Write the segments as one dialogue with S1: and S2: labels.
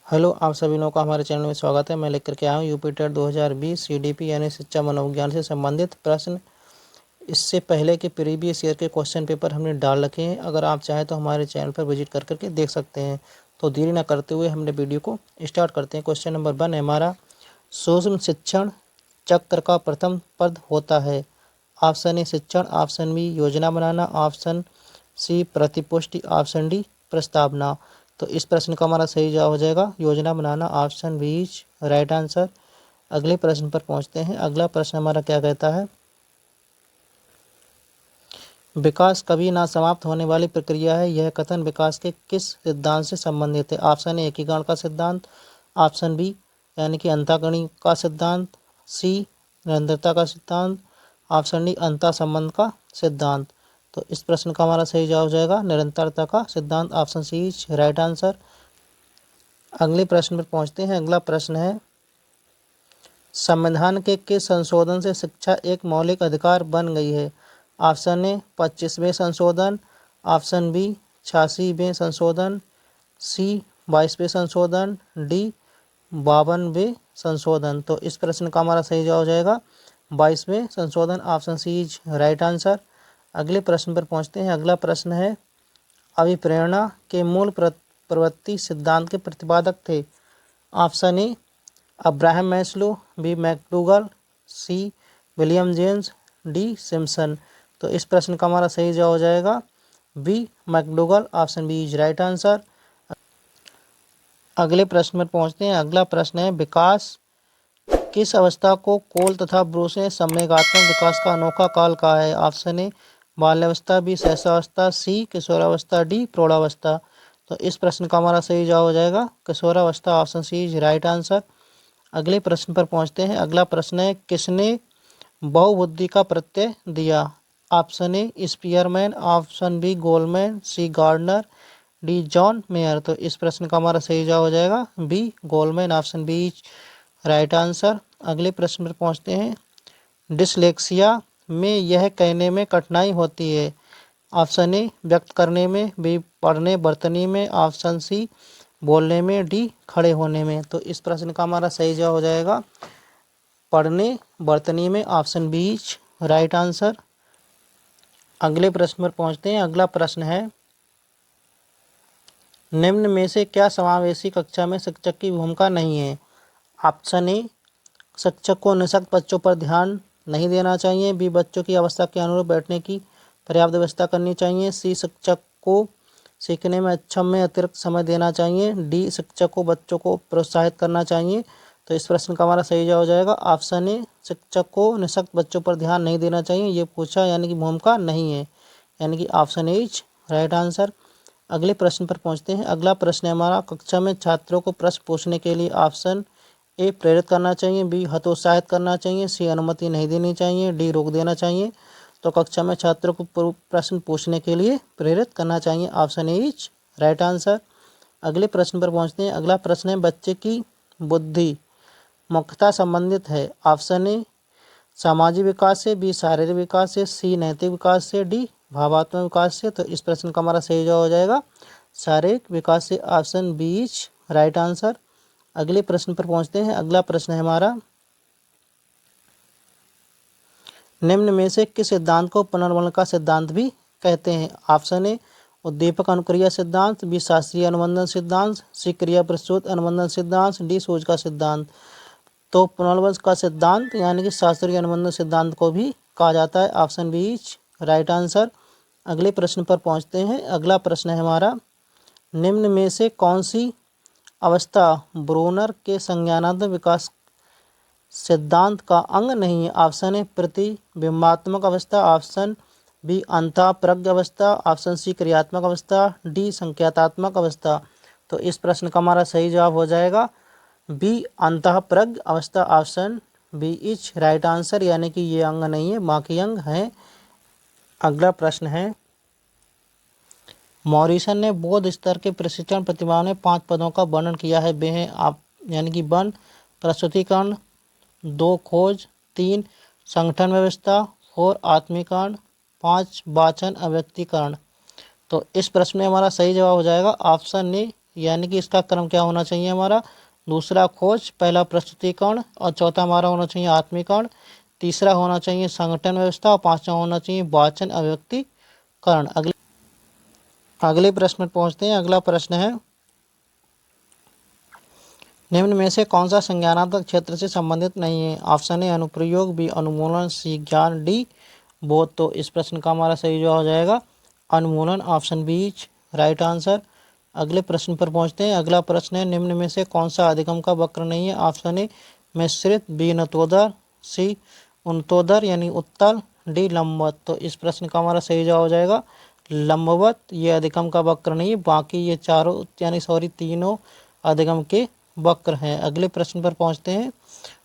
S1: Hello, आप सभी लोगों का हमारे चैनल में स्वागत है। मैं लेकर के आया हूँ यूपी टेट 2020 सीडीपी यानी शिक्षा मनोविज्ञान से संबंधित प्रश्न। इससे पहले के प्रीवियस ईयर के क्वेश्चन पेपर हमने डाल रखे हैं। अगर आप चाहें तो हमारे चैनल पर विजिट कर करके देख सकते हैं। तो देरी न करते हुए हमने वीडियो को स्टार्ट करते हैं। क्वेश्चन नंबर 1 है हमारा, सूक्ष्म शिक्षण चक्र का प्रथम पद होता है। ऑप्शन ए शिक्षण, ऑप्शन बी योजना बनाना, ऑप्शन सी प्रतिपुष्टि, ऑप्शन डी प्रस्तावना। तो इस प्रश्न का हमारा सही जवाब हो जाएगा योजना बनाना, option B is right answer. अगले प्रश्न पर पहुंचते हैं। अगला प्रश्न हमारा क्या कहता है, विकास कभी ना समाप्त होने वाली प्रक्रिया है। यह कथन विकास के किस सिद्धांत से संबंधित है। ऑप्शन ए एकीकरण का सिद्धांत, ऑप्शन बी यानी कि अंतःकरण का सिद्धांत, सी निरंतरता का सिद्धांत, ऑप्शन डी अंतः संबंध का सिद्धांत। तो इस प्रश्न का हमारा सही जवाब हो जाएगा निरंतरता का सिद्धांत, option C is right answer. अगले प्रश्न पर पहुंचते हैं। अगला प्रश्न है, संविधान के किस संशोधन से शिक्षा एक मौलिक अधिकार बन गई है। ऑप्शन ए 25वें संशोधन, ऑप्शन बी 86वें संशोधन, सी 22वें संशोधन, डी 52वें संशोधन। तो इस प्रश्न का हमारा सही जवाब हो जाएगा 22वें संशोधन, option C is right answer. अगले प्रश्न पर पहुंचते हैं। अगला प्रश्न है, अभिप्रेरणा के मूल प्रवृत्ति सिद्धांत के प्रतिपादक थे। Option A Abraham Maslow, B McDougall, C William James, D Simpson. तो इस प्रश्न का हमारा सही जवाब हो जाएगा B McDougall, option B is right answer. अगले प्रश्न पर पहुंचते हैं। अगला प्रश्न है, विकास किस अवस्था को कोल तथा ब्रूस ने संवेगात्मक विकास का अनोखा काल कहा है। ऑप्शन ए बाल्यावस्था, बी शैशवावस्था, सी किशोरावस्था, डी प्रौढ़ावस्था। तो इस प्रश्न का हमारा सही जवाब हो जाएगा किशोरावस्था, option C is right answer. अगले प्रश्न पर पहुंचते हैं। अगला प्रश्न है, किसने बहुबुद्धि का प्रत्यय दिया। Option A Spearman, option B Goleman, C Gardner, D John Mayer. तो इस प्रश्न का हमारा सही जवाब हो जाएगा B Goleman, option B is right answer. अगले प्रश्न पर पहुंचते हैं, डिसलेक्सिया में यह कहने में कठिनाई होती है। ऑप्शन ए व्यक्त करने में, बी पढ़ने बर्तनी में, ऑप्शन सी बोलने में, डी खड़े होने में। तो इस प्रश्न का हमारा सही जवाब हो जाएगा पढ़ने बर्तनी में, option B is right answer. अगले प्रश्न पर पहुंचते हैं। अगला प्रश्न है, निम्न में से क्या समावेशी कक्षा में शिक्षक की भूमिका नहीं है। ऑप्शन ए शिक्षक को निःशक्त बच्चों पर ध्यान नहीं देना चाहिए, बी बच्चों की अवस्था के अनुरूप बैठने की पर्याप्त व्यवस्था करनी चाहिए, सी शिक्षक को सीखने में अक्षम में अतिरिक्त समय देना चाहिए, डी शिक्षक को बच्चों को प्रोत्साहित करना चाहिए। तो इस प्रश्न का हमारा सही जवाब हो जाएगा ऑप्शन ए शिक्षक को निःशक्त बच्चों पर ध्यान नहीं देना चाहिए, ये पूछा यानी कि भूमिका नहीं है, यानी कि option A is right answer. अगले प्रश्न पर पहुंचते हैं। अगला प्रश्न है हमारा, कक्षा में छात्रों को प्रश्न पूछने के लिए ऑप्शन ए प्रेरित करना चाहिए, बी हतोत्साहित करना चाहिए, सी अनुमति नहीं देनी चाहिए, डी रोक देना चाहिए। तो कक्षा में छात्रों को प्रश्न पूछने के लिए प्रेरित करना चाहिए, option A is right answer. अगले प्रश्न पर पहुंचते हैं। अगला प्रश्न है, बच्चे की बुद्धि मुख्यतः संबंधित है। ऑप्शन ए सामाजिक विकास से, बी शारीरिक विकास से, सी नैतिक विकास से, डी भावात्मक विकास से। तो इस प्रश्न का हमारा सही जवाब हो जाएगा शारीरिक विकास से, option B is right answer. अगले प्रश्न पर पहुंचते हैं। अगला प्रश्न है हमारा, निम्न में से किस सिद्धांत को पुनर्मनन का सिद्धांत भी कहते हैं। ऑप्शन ए उद्दीपक अनुक्रिया सिद्धांत, बी शास्त्रीय अनुबंधन सिद्धांत, सी क्रिया प्रसूत अनुबंधन सिद्धांत, डी सूझ का सिद्धांत। तो पुनर्वंश का सिद्धांत यानी कि शास्त्रीय अनुबंधन सिद्धांत को भी कहा जाता है, option B is right answer. अगले प्रश्न पर पहुंचते हैं। अगला प्रश्न है हमारा, निम्न में से कौन सी अवस्था ब्रूनर के संज्ञानात्मक विकास सिद्धांत का अंग नहीं है। ऑप्शन ए प्रतिबिंबात्मक अवस्था, ऑप्शन बी अंतःप्रज्ञ अवस्था, ऑप्शन सी क्रियात्मक अवस्था, डी संख्यात्मक अवस्था। तो इस प्रश्न का हमारा सही जवाब हो जाएगा बी अंतःप्रज्ञ अवस्था, option B is right answer, यानी कि ये अंग नहीं है बाकी अंग हैं। अगला प्रश्न है, मॉरिसन ने बौद्ध स्तर के प्रशिक्षण प्रतिभाओं में 5 पदों का वर्णन किया है। वे हैं आप यानी कि 1 प्रस्तुतिकरण, 2 खोज, 3 संगठन व्यवस्था, 4 आत्मीकरण, 5 वाचन अभिव्यक्तिकरण। तो इस प्रश्न में हमारा सही जवाब हो जाएगा ऑप्शन ए यानी कि इसका क्रम क्या होना चाहिए हमारा, दूसरा खोज, पहला प्रस्तुतिकरण और चौथा हमारा होना चाहिए आत्मीकरण, तीसरा होना चाहिए संगठन व्यवस्था और पांचवा होना चाहिए वाचन अभिव्यक्तिकरण। अगले प्रश्न पर पहुंचते हैं। अगला प्रश्न है, निम्न में से कौन सा संज्ञानात्मक क्षेत्र से संबंधित नहीं है। ऑप्शन ए अनुप्रयोग, बी अनुमूलन, सी ज्ञान, डी बोध। तो इस प्रश्न का हमारा सही जवाब हो जाएगा अनुमूलन, option B is right answer. अगले प्रश्न पर पहुंचते हैं। अगला प्रश्न है, निम्न में से कौन सा अधिगम का वक्र नहीं है। ऑप्शन ए मिश्रित, बी नतोदर, सी उनतोदर यानी उत्तल, डी लंबवत। तो इस प्रश्न का हमारा सही जवाब हो जाएगा लंबवत। ये अधिगम का वक्र नहीं है, बाकी ये चारों यानी तीनों अधिगम के वक्र हैं। अगले प्रश्न पर पहुंचते हैं।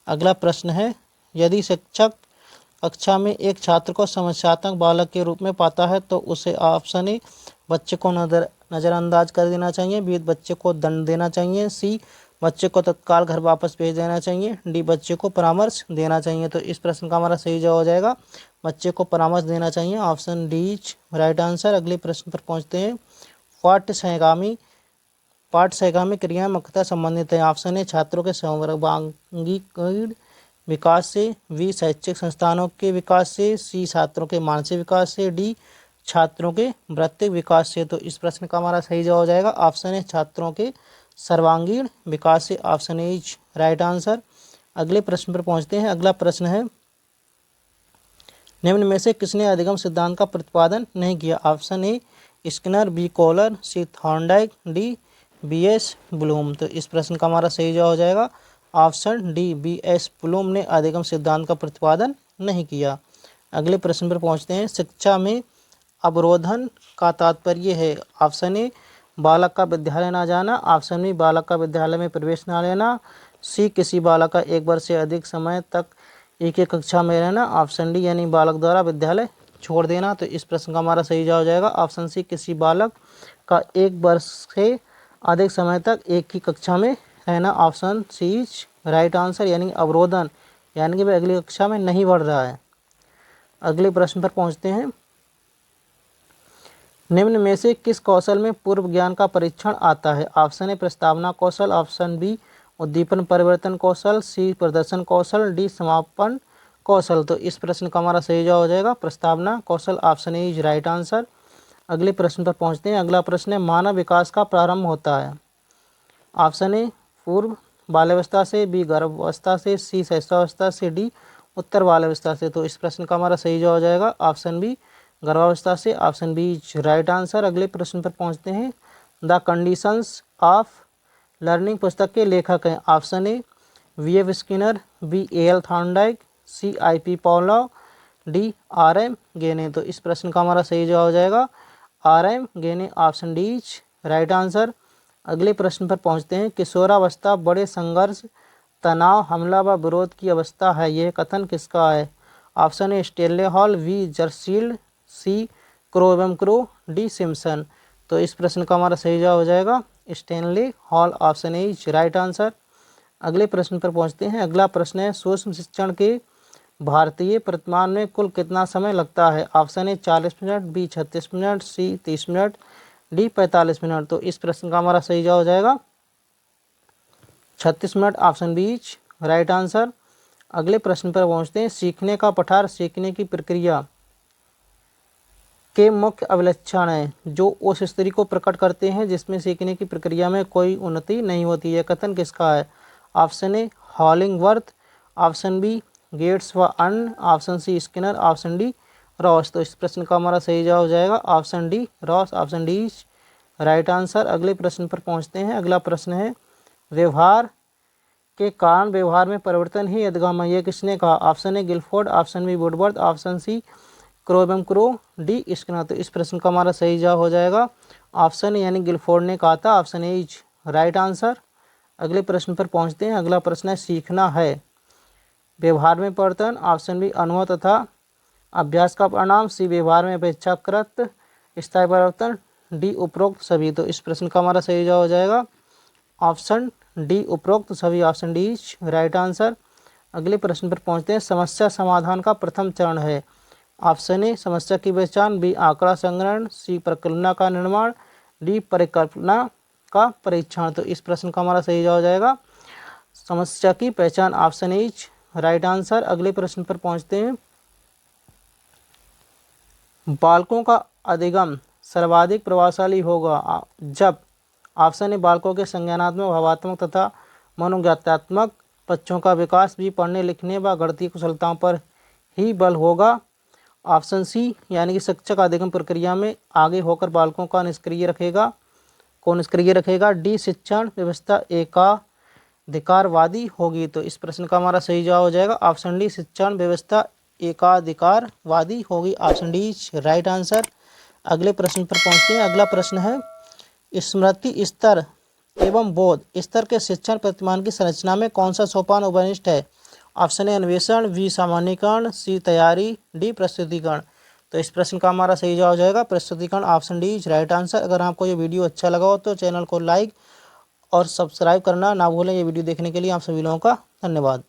S1: अगला प्रश्न है, यदि शिक्षक कक्षा में एक छात्र को समस्यात्मक बालक के रूप में पाता है तो उसे ऑप्शन ए बच्चे को नज़रअंदाज कर देना चाहिए, बी बच्चे को दंड देना चाहिए, सी बच्चे को तत्काल घर वापस भेज देना चाहिए, डी बच्चे को परामर्श देना चाहिए। तो इस प्रश्न का हमारा सही जवाब हो जाएगा बच्चे को परामर्श देना चाहिए, option D is right answer. अगले प्रश्न पर पहुंचते हैं। पाठ सहगामी क्रिया मुख्यतः संबंधित है। ऑप्शन ए छात्रों के सर्वांगीण विकास से, बी शैक्षिक संस्थानों के विकास से, सी छात्रों के मानसिक विकास से, डी छात्रों के वृत्तिक विकास से। तो इस प्रश्न का हमारा सही जवाब हो जाएगा ऑप्शन ए छात्रों के सर्वांगीण विकास से, option A is right answer. अगले प्रश्न पर पहुंचते हैं। अगला प्रश्न है, निम्न में से किसने अधिगम सिद्धांत का प्रतिपादन नहीं किया। Option A Skinner, B Kohler, C Thorndike, D B S. Bloom. तो इस प्रश्न का हमारा सही जवाब हो जाएगा ऑप्शन डी बी.एस. ब्लूम ने अधिगम सिद्धांत का प्रतिपादन नहीं किया। अगले प्रश्न पर पहुंचते हैं। शिक्षा में अवरोधन का तात्पर्य है। ऑप्शन ए बालक का विद्यालय ना जाना, ऑप्शन बी बालक का विद्यालय में प्रवेश ना लेना, सी किसी बालक का एक वर्ष से अधिक समय तक एक ही कक्षा में रहना, ऑप्शन डी यानी बालक द्वारा विद्यालय छोड़ देना। तो इस प्रश्न का हमारा सही जवाब हो जाएगा ऑप्शन सी किसी बालक का एक वर्ष से अधिक समय तक एक ही कक्षा में रहना, option C is right answer. यानी अवरोधन यानी कि वह अगली कक्षा में नहीं बढ़ रहा है। अगले प्रश्न पर पहुंचते हैं। निम्न में से किस कौशल में पूर्व ज्ञान का परीक्षण आता है। ऑप्शन ए प्रस्तावना कौशल, ऑप्शन बी उद्दीपन परिवर्तन कौशल, सी प्रदर्शन कौशल, डी समापन कौशल। तो इस प्रश्न का हमारा सही जवाब हो जाएगा प्रस्तावना कौशल, option A is right answer. अगले प्रश्न पर पहुंचते हैं। अगला प्रश्न है, मानव विकास का प्रारंभ होता है। ऑप्शन ए पूर्व बाल्यावस्था से, बी गर्भावस्था से, सी शैशवावस्था से, डी उत्तर बाल्यावस्था से। तो इस प्रश्न का हमारा सही जवाब हो जाएगा ऑप्शन बी गर्भावस्था से, option B is right answer. अगले प्रश्न पर पहुंचते हैं। द कंडीशंस ऑफ लर्निंग पुस्तक के लेखक हैं। Option A B F. Skinner, B A L. Thorndike, C I P. Pavlov, D R M. Gagne. तो इस प्रश्न का हमारा सही जवाब हो जाएगा आर.एम. गेने, option D is right answer. अगले प्रश्न पर पहुंचते हैं। किशोरावस्था बड़े संघर्ष, तनाव, हमला व विरोध की अवस्था है, यह कथन किसका है। Option A Stanley Hall, B Jersild, C Crow एवं क्रो, डी सिम्पसन। तो इस प्रश्न का हमारा सही जवाब हो जाएगा Stanley Hall, option A is right answer. अगले प्रश्न पर पहुंचते हैं। अगला प्रश्न है, सूक्ष्म शिक्षण के भारतीय प्रतिमान में कुल कितना समय लगता है। Option A 40 minute, B 36 minute, C 30 minute, D 45 minute. तो इस प्रश्न का हमारा सही जवाब हो जाएगा 36 minute, option B is right answer. अगले प्रश्न पर पहुंचते हैं। सीखने का पठार सीखने की प्रक्रिया के मुख्य अभिलक्षण हैं जो उस स्थिति को प्रकट करते हैं जिसमें सीखने की प्रक्रिया में कोई उन्नति नहीं होती है, कथन किसका है। Option A Hollingworth, option B Gates व अन्य, option C Skinner, option D Ross. तो इस प्रश्न का हमारा सही जवाब हो जाएगा option D Ross, option D is right answer. अगले प्रश्न पर पहुंचते हैं। अगला प्रश्न है, व्यवहार के कारण व्यवहार में परिवर्तन ही अधिगम है, यह किसने कहा। Option A Guilford, option B Woodworth, option C Crow एवं क्रो, डी स्किनर। तो इस प्रश्न का हमारा सही जवाब हो जाएगा ऑप्शन ए यानी गिलफोर्ड ने कहा था, option A is right answer. अगले प्रश्न पर पहुंचते हैं। अगला प्रश्न है, सीखना है व्यवहार में परिवर्तन, ऑप्शन बी अनुभव तथा अभ्यास का परिणाम, सी व्यवहार में अपेक्षाकृत स्थायी परिवर्तन, डी उपरोक्त सभी। तो इस प्रश्न का हमारा सही जवाब हो जाएगा ऑप्शन डी उपरोक्त सभी, option D is right answer. अगले प्रश्न पर पहुंचते हैं। समस्या समाधान का प्रथम चरण है। ऑप्शन ए समस्या की पहचान, बी आंकड़ा संग्रहण, सी परिकल्पना का निर्माण, डी परिकल्पना का परीक्षण। तो इस प्रश्न का हमारा सही जवाब हो जाएगा समस्या की पहचान, ऑप्शन इज राइट आंसर। अगले प्रश्न पर पहुंचते हैं। बालकों का अधिगम सर्वाधिक प्रभावशाली होगा जब ऑप्शन ए बालकों के संज्ञानात्मक, भावात्मक तथा मनोज्ञानात्मक पक्षों का विकास भी पढ़ने लिखने व गणितीय कुशलताओं पर ही बल होगा। ऑप्शन सी यानी कि शिक्षक अधिगम प्रक्रिया में आगे होकर बालकों का निष्क्रिय रखेगा। डी शिक्षण व्यवस्था एकाधिकारवादी होगी। तो इस प्रश्न का हमारा सही जवाब हो जाएगा ऑप्शन डी, शिक्षण व्यवस्था एकाधिकारवादी होगी। Option D right answer. अगले प्रश्न पर पहुंचते हैं। अगला प्रश्न है स्मृति स्तर एवं बोध स्तर के शिक्षण प्रतिमान की संरचना में कौन सा सोपान उपनिष्ठ है। ऑप्शन ए अन्वेषण, बी सामान्यीकरण, सी तैयारी, डी प्रस्तुतिकरण। तो इस प्रश्न का हमारा सही जवाब हो जाएगा प्रस्तुतिकरण। Option D is right answer. अगर आपको ये वीडियो अच्छा लगा हो तो चैनल को लाइक और सब्सक्राइब करना ना भूलें। ये वीडियो देखने के लिए आप सभी लोगों का धन्यवाद।